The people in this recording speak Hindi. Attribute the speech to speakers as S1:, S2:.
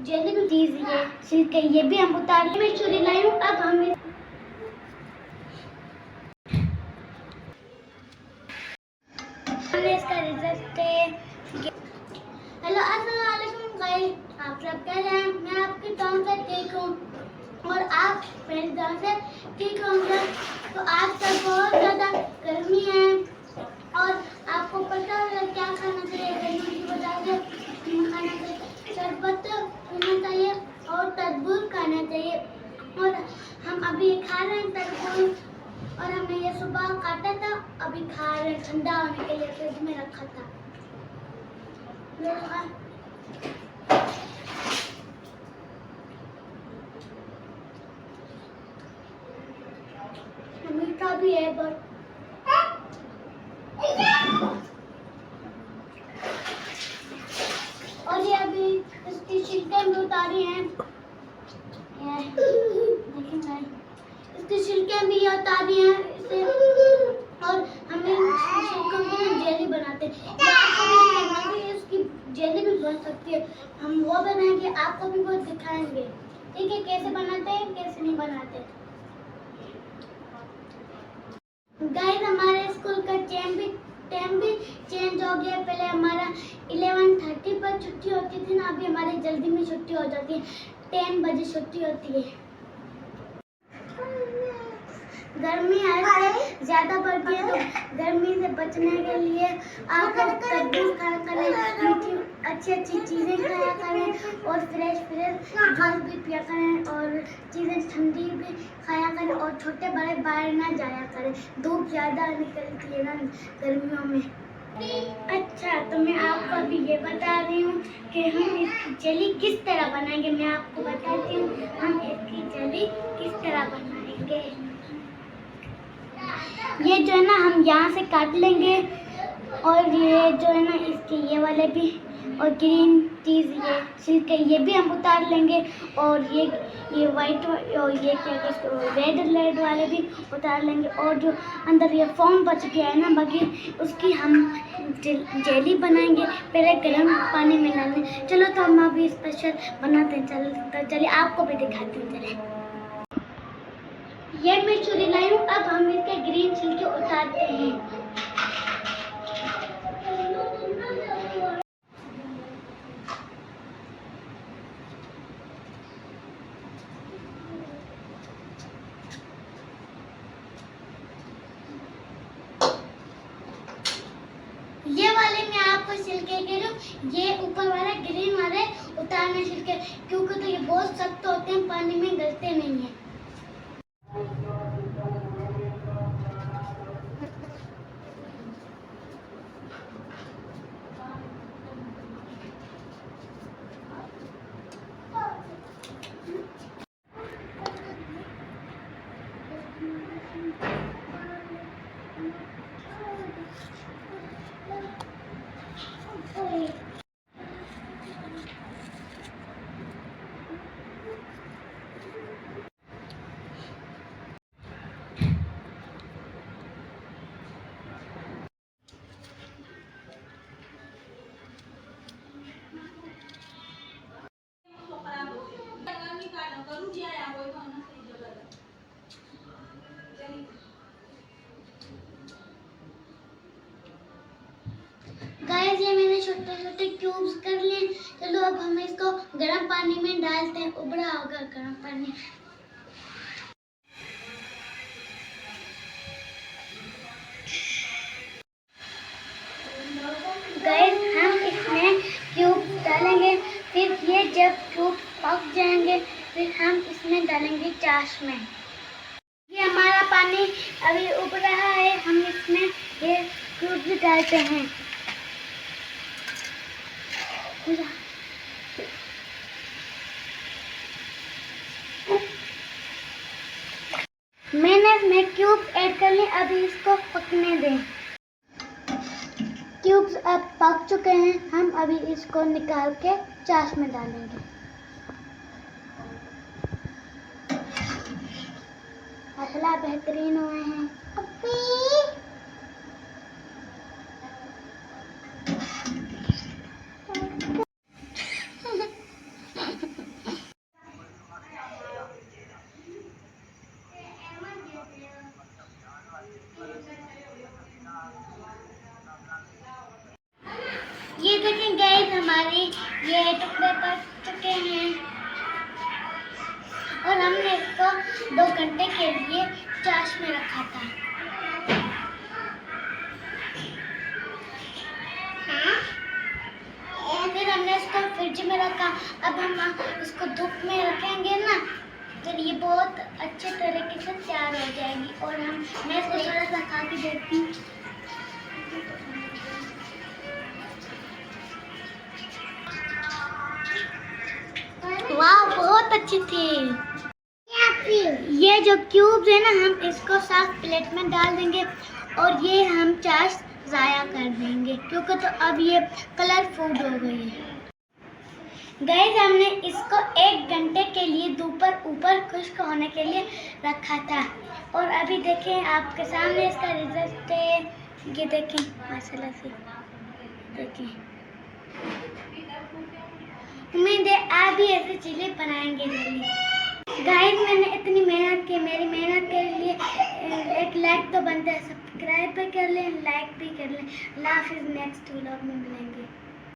S1: जेली भी दीजिए छिलके, ये भी हम उतार ले। मैं छुरी लाई हूँ, अब हम इसका रिजल्ट है। हेलो अस्सलाम वालेकुम गाइस, आप सब कैसे हैं? मैं आपके गाँव से ठीक हूँ और आप मेरे गाँव से ठीक होंगे। तो आजकल बहुत ज़्यादा गर्मी है और आपको पता है क्या खाना चाहिए गर्मी की वजह से? खाना चाहिए शरबत पीना चाहिए और तरबूज खाना चाहिए। और हम अभी खा रहे हैं तरबूज और हमने ये सुबह काटा था, अभी खा रहे हैं ठंडा होने के लिए, फ्रिज में रखा था। मीठा भी है बट और ये अभी इसकी छिलके भी उतारी हैं, इसकी छिलके भी उतारी हैं इसे, और हमें छिलकों की जेली बनाते हैं। इसकी जेली भी बन सकती है, हम वो बनाएंगे, आपको भी वो दिखाएंगे। ठीक है, कैसे बनाते हैं कैसे नहीं बनाते। गाइस हमारे स्कूल का टाइम भी चेंज हो गया। पहले हमारा 11:30 पर छुट्टी होती थी ना, अभी हमारी जल्दी में छुट्टी हो जाती है, 10 बजे छुट्टी होती है। गर्मी आज ज़्यादा बढ़ गई है, तो गर्मी से बचने के लिए आप लोग तरबूज खाया करें, मीठी अच्छी चीज़ें खाया करें और फ्रेश जूस भी पिया करें और चीज़ें ठंडी भी खाया करें और छोटे बड़े बाहर ना जाया करें, धूप ज़्यादा निकलती है ना गर्मियों में। अच्छा, तो मैं आपको अभी ये बता रही हूँ कि हम इसकी जेली किस तरह बनाएंगे। मैं आपको बताती हूँ हम इसकी जेली किस तरह बनाएंगे। ये जो है ना हम यहाँ से काट लेंगे और ये जो है ना इसके ये वाले भी और ग्रीन चीज़ ये छिलके ये भी हम उतार लेंगे और ये वाइट और ये क्या कहते हैं रेड वाले भी उतार लेंगे और जो अंदर ये फॉर्म बच गया है ना बाकी उसकी हम जेली बनाएंगे। पहले गर्म पानी में डालें। चलो तो हम अभी स्पेशल बनाते हैं, चलिए आपको भी दिखाते हैं। चलिए ये मैं छुरी लाई हूँ, अब हम इसके ग्रीन छिलके उतारते हैं। ये वाले मैं आपको छिलके कह रही हूँ, ये ऊपर वाला ग्रीन वाले उतारने छिलके, क्योंकि तो ये बहुत सख्त होते हैं, पानी में गलते नहीं है। गाइस ये मैंने छोटे छोटे क्यूब्स कर लिए। चलो अब हम इसको गर्म पानी में डालते हैं, उबला होगा गर्म पानी। गाइस हम इसमें क्यूब डालेंगे, फिर ये जब क्यूब पक जाएंगे फिर हम इसमें डालेंगे चाश में। ये हमारा पानी अभी उब रहा है, हम इसमें ये क्यूब भी डालते हैं। मैंने इसमें क्यूब ऐड कर लिए, अभी इसको पकने दें। क्यूब्स अब पक चुके हैं, हम अभी इसको निकाल के चाश में डालेंगे। मसाला बेहतरीन हुए हैं। ये टुकड़े पक चुके हैं और हमने इसको 2 घंटे के लिए चाश में रखा था। फिर हमने इसको फ्रिज में रखा। अब हम इसको धूप में रखेंगे ना, फिर ये बहुत अच्छे तरीके से तैयार हो जाएगी। और मैं इसको थोड़ा सा खा के देखती हूँ। वाह, बहुत अच्छी थी। ये जो क्यूब्स है ना, हम इसको साफ प्लेट में डाल देंगे और ये हम चाश ज़ाया कर देंगे क्योंकि तो अब ये कलरफुल हो गई है। गाइस, हमने इसको 1 घंटे के लिए धूप पर ऊपर खुश्क होने के लिए रखा था और अभी देखें आपके सामने इसका रिजल्ट है। ये देखें माशाल्लाह से, देखें। उम्मीद है आप भी ऐसे चीज़ें बनाएंगे जल्दी। गाइस, मैंने इतनी मेहनत की, मेरी मेहनत के लिए एक लाइक तो बनता है। सब्सक्राइब भी कर लें, लाइक भी कर लें। अल्लाह हाफिज़, नेक्स्ट व्लॉग में मिलेंगे।